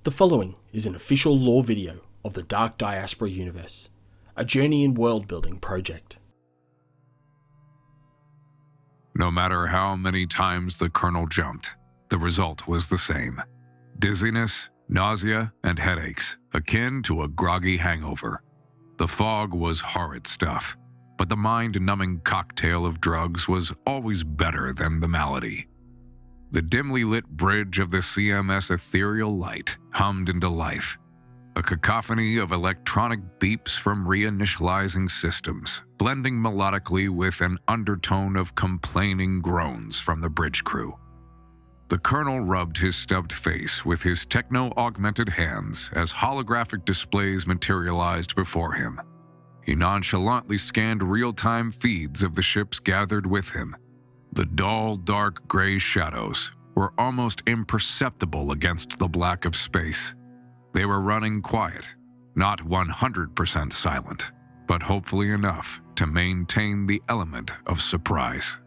The following is an official lore video of the Dark Diaspora universe, a journey in world-building project. No matter how many times the Colonel jumped, the result was the same. Dizziness, nausea, and headaches, akin to a groggy hangover. The fog was horrid stuff, but the mind-numbing cocktail of drugs was always better than the malady. The dimly lit bridge of the CMS ethereal light hummed into life, a cacophony of electronic beeps from reinitializing systems, blending melodically with an undertone of complaining groans from the bridge crew. The Colonel rubbed his stubbed face with his techno-augmented hands as holographic displays materialized before him. He nonchalantly scanned real-time feeds of the ships gathered with him. The dull, dark gray shadows were almost imperceptible against the black of space. They were running quiet, not 100% silent, but hopefully enough to maintain the element of surprise.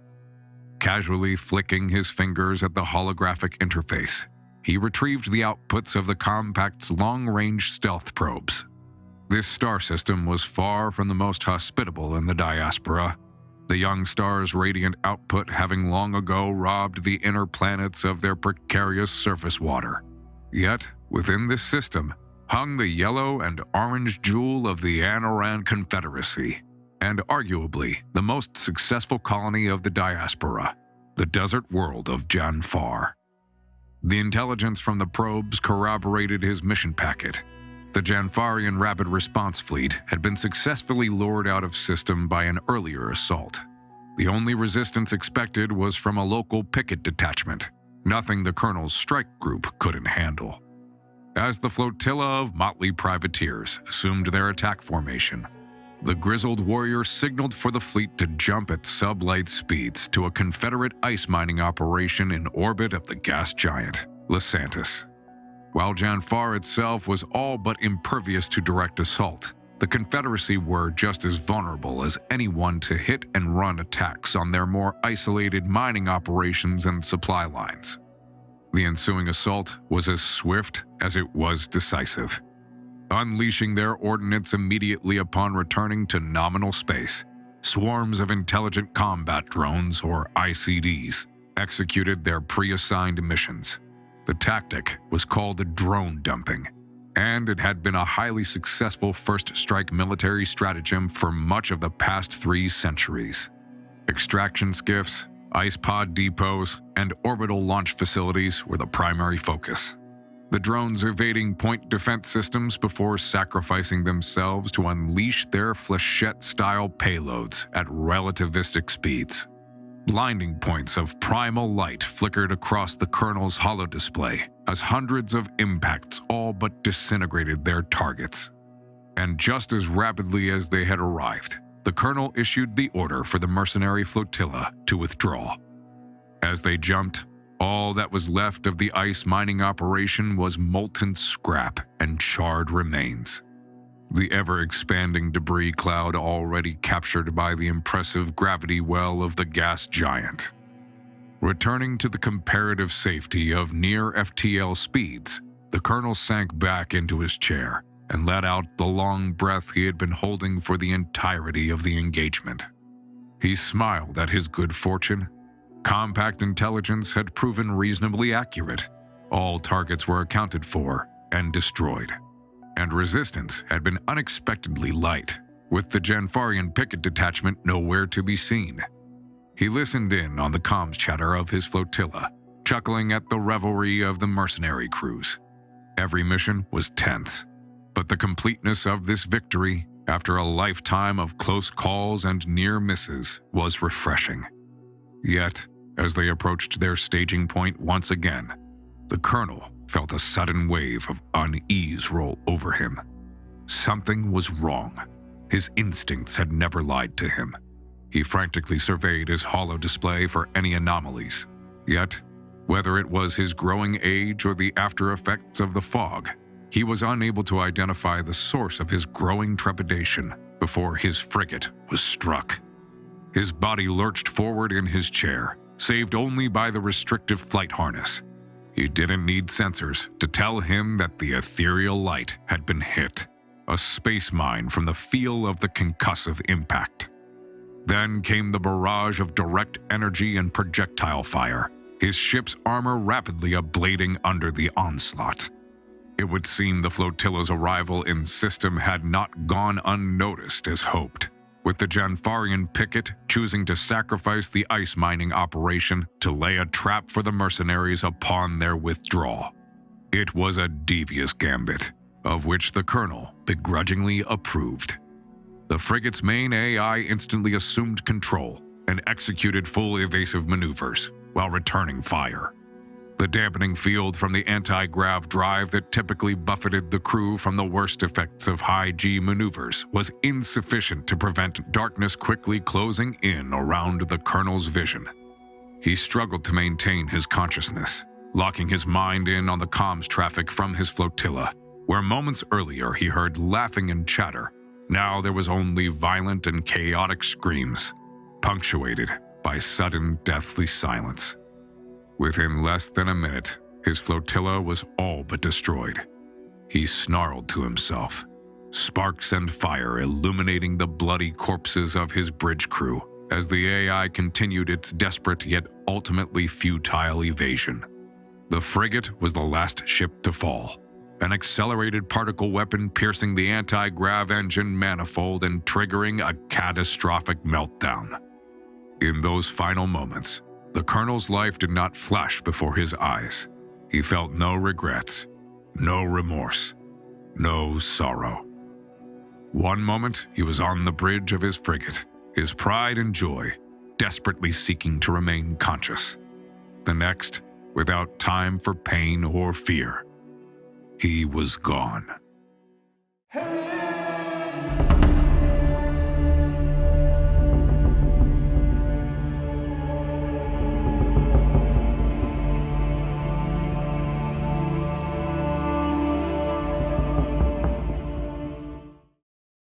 Casually flicking his fingers at the holographic interface, he retrieved the outputs of the Compact's long-range stealth probes. This star system was far from the most hospitable in the diaspora, the young star's radiant output having long ago robbed the inner planets of their precarious surface water. Yet, within this system, hung the yellow and orange jewel of the Anoran Confederacy, and arguably the most successful colony of the diaspora, the desert world of Janfar. The intelligence from the probes corroborated his mission packet. The Janfarian Rapid Response Fleet had been successfully lured out of system by an earlier assault. The only resistance expected was from a local picket detachment, nothing the Colonel's strike group couldn't handle. As the flotilla of motley privateers assumed their attack formation, the grizzled warrior signaled for the fleet to jump at sublight speeds to a Confederate ice mining operation in orbit of the gas giant, Lysantis. While Janfar itself was all but impervious to direct assault, the Confederacy were just as vulnerable as anyone to hit and run attacks on their more isolated mining operations and supply lines. The ensuing assault was as swift as it was decisive. Unleashing their ordnance immediately upon returning to nominal space, swarms of intelligent combat drones, or ICDs, executed their pre-assigned missions. The tactic was called drone dumping, and it had been a highly successful first strike military stratagem for much of the past 3 centuries. Extraction skiffs, ice pod depots, and orbital launch facilities were the primary focus. The drones evading point defense systems before sacrificing themselves to unleash their flechette-style payloads at relativistic speeds. Blinding points of primal light flickered across the Colonel's holodisplay as hundreds of impacts all but disintegrated their targets. And just as rapidly as they had arrived, the Colonel issued the order for the mercenary flotilla to withdraw. As they jumped, all that was left of the ice mining operation was molten scrap and charred remains. The ever-expanding debris cloud already captured by the impressive gravity well of the gas giant. Returning to the comparative safety of near FTL speeds, the Colonel sank back into his chair and let out the long breath he had been holding for the entirety of the engagement. He smiled at his good fortune. Compact intelligence had proven reasonably accurate. All targets were accounted for and destroyed. And resistance had been unexpectedly light, with the Janfarian picket detachment nowhere to be seen. He listened in on the comms chatter of his flotilla, chuckling at the revelry of the mercenary crews. Every mission was tense, but the completeness of this victory, after a lifetime of close calls and near misses, was refreshing. Yet, as they approached their staging point once again, the Colonel felt a sudden wave of unease roll over him. Something was wrong. His instincts had never lied to him. He frantically surveyed his holodisplay for any anomalies. Yet, whether it was his growing age or the after effects of the fog, he was unable to identify the source of his growing trepidation before his frigate was struck. His body lurched forward in his chair, saved only by the restrictive flight harness. He didn't need sensors to tell him that the ethereal light had been hit, a space mine from the feel of the concussive impact. Then came the barrage of direct energy and projectile fire, his ship's armor rapidly ablating under the onslaught. It would seem the flotilla's arrival in system had not gone unnoticed as hoped, with the Janfarian picket choosing to sacrifice the ice mining operation to lay a trap for the mercenaries upon their withdrawal. It was a devious gambit, of which the colonel begrudgingly approved. The frigate's main AI instantly assumed control and executed full evasive maneuvers while returning fire. The dampening field from the anti-grav drive that typically buffeted the crew from the worst effects of high-G maneuvers was insufficient to prevent darkness quickly closing in around the colonel's vision. He struggled to maintain his consciousness, locking his mind in on the comms traffic from his flotilla, where moments earlier he heard laughing and chatter. Now there was only violent and chaotic screams, punctuated by sudden deathly silence. Within less than a minute, his flotilla was all but destroyed. He snarled to himself, sparks and fire illuminating the bloody corpses of his bridge crew as the AI continued its desperate yet ultimately futile evasion. The frigate was the last ship to fall, an accelerated particle weapon piercing the anti-grav engine manifold and triggering a catastrophic meltdown. In those final moments, the colonel's life did not flash before his eyes. He felt no regrets, no remorse, no sorrow. One moment, he was on the bridge of his frigate, his pride and joy, desperately seeking to remain conscious. The next, without time for pain or fear, he was gone. Hey!